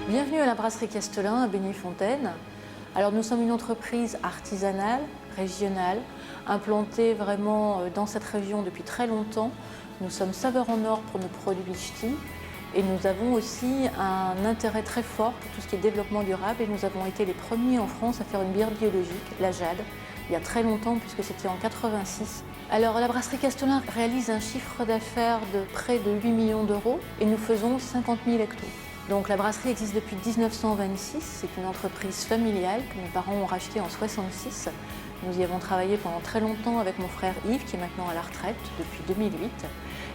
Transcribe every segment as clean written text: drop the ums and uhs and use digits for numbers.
Bienvenue à la brasserie Castelin à Beigny-Fontaine. Alors nous sommes une entreprise artisanale, régionale, implantée vraiment dans cette région depuis très longtemps. Nous sommes saveurs en or pour nos produits ch'tis et nous avons aussi un intérêt très fort pour tout ce qui est développement durable et nous avons été les premiers en France à faire une bière biologique, la Jade, il y a très longtemps puisque c'était en 86. Alors la brasserie Castelin réalise un chiffre d'affaires de près de 8 millions d'euros et nous faisons 50 000 hectos. Donc la brasserie existe depuis 1926, c'est une entreprise familiale que mes parents ont rachetée en 1966. Nous y avons travaillé pendant très longtemps avec mon frère Yves qui est maintenant à la retraite depuis 2008.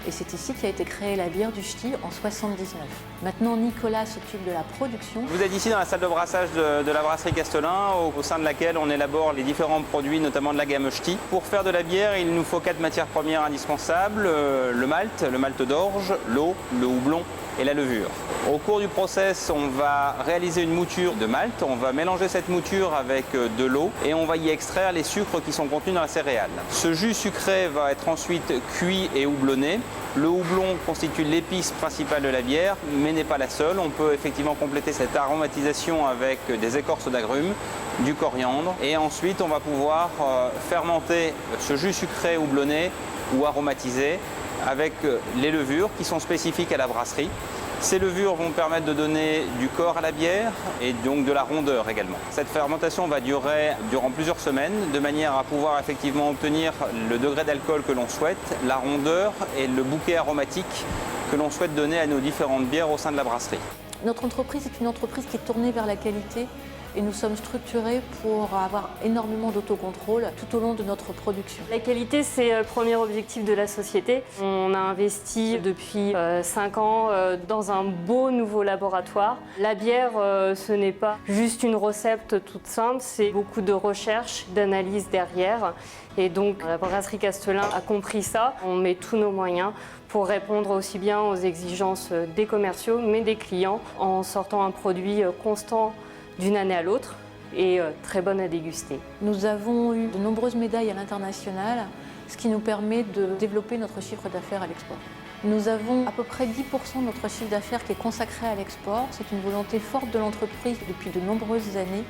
Et c'est ici qu'a été créée la bière du ch'ti en 1979. Maintenant Nicolas s'occupe de la production. Vous êtes ici dans la salle de brassage de la brasserie Castelin, au sein de laquelle on élabore les différents produits, notamment de la gamme ch'ti. Pour faire de la bière, il nous faut 4 matières premières indispensables, le malt d'orge, l'eau, le houblon et la levure. Au cours du process, on va réaliser une mouture de malt, on va mélanger cette mouture avec de l'eau et on va y extraire les sucres qui sont contenus dans la céréale. Ce jus sucré va être ensuite cuit et houblonné. Le houblon constitue l'épice principale de la bière, mais n'est pas la seule. On peut effectivement compléter cette aromatisation avec des écorces d'agrumes, du coriandre et ensuite on va pouvoir fermenter ce jus sucré houblonné ou aromatisé avec les levures qui sont spécifiques à la brasserie. Ces levures vont permettre de donner du corps à la bière et donc de la rondeur également. Cette fermentation va durer durant plusieurs semaines de manière à pouvoir effectivement obtenir le degré d'alcool que l'on souhaite, la rondeur et le bouquet aromatique que l'on souhaite donner à nos différentes bières au sein de la brasserie. Notre entreprise est une entreprise qui est tournée vers la qualité et nous sommes structurés pour avoir énormément d'autocontrôle tout au long de notre production. La qualité, c'est le premier objectif de la société. On a investi depuis 5 ans dans un beau nouveau laboratoire. La bière, ce n'est pas juste une recette toute simple, c'est beaucoup de recherche, d'analyse derrière. Et donc la brasserie Castelin a compris ça. On met tous nos moyens pour répondre aussi bien aux exigences des commerciaux, mais des clients, en sortant un produit constant d'une année à l'autre et très bonne à déguster. Nous avons eu de nombreuses médailles à l'international, ce qui nous permet de développer notre chiffre d'affaires à l'export. Nous avons à peu près 10% de notre chiffre d'affaires qui est consacré à l'export. C'est une volonté forte de l'entreprise depuis de nombreuses années.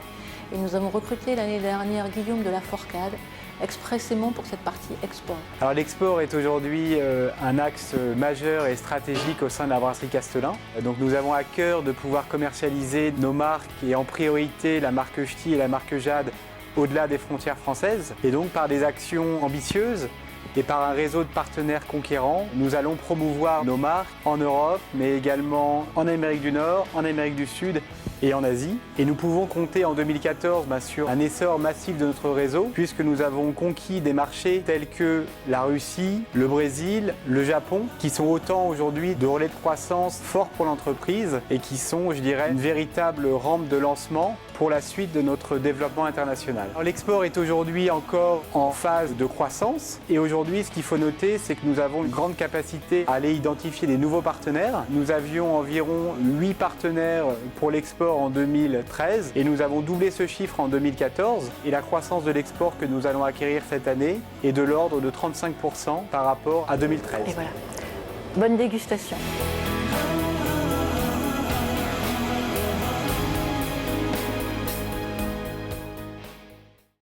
Et nous avons recruté l'année dernière Guillaume de la Forcade, expressément pour cette partie export. Alors l'export est aujourd'hui un axe majeur et stratégique au sein de la brasserie Castelin. Donc nous avons à cœur de pouvoir commercialiser nos marques et en priorité la marque ch'ti et la marque Jade au-delà des frontières françaises. Et donc par des actions ambitieuses et par un réseau de partenaires conquérants, nous allons promouvoir nos marques en Europe, mais également en Amérique du Nord, en Amérique du Sud et en Asie. Et nous pouvons compter en 2014 sur un essor massif de notre réseau, puisque nous avons conquis des marchés tels que la Russie, le Brésil, le Japon, qui sont autant aujourd'hui de relais de croissance forts pour l'entreprise et qui sont, je dirais, une véritable rampe de lancement pour la suite de notre développement international. L'export est aujourd'hui encore en phase de croissance et aujourd'hui ce qu'il faut noter c'est que nous avons une grande capacité à aller identifier des nouveaux partenaires. Nous avions environ 8 partenaires pour l'export en 2013 et nous avons doublé ce chiffre en 2014 et la croissance de l'export que nous allons acquérir cette année est de l'ordre de 35% par rapport à 2013. Et voilà, bonne dégustation.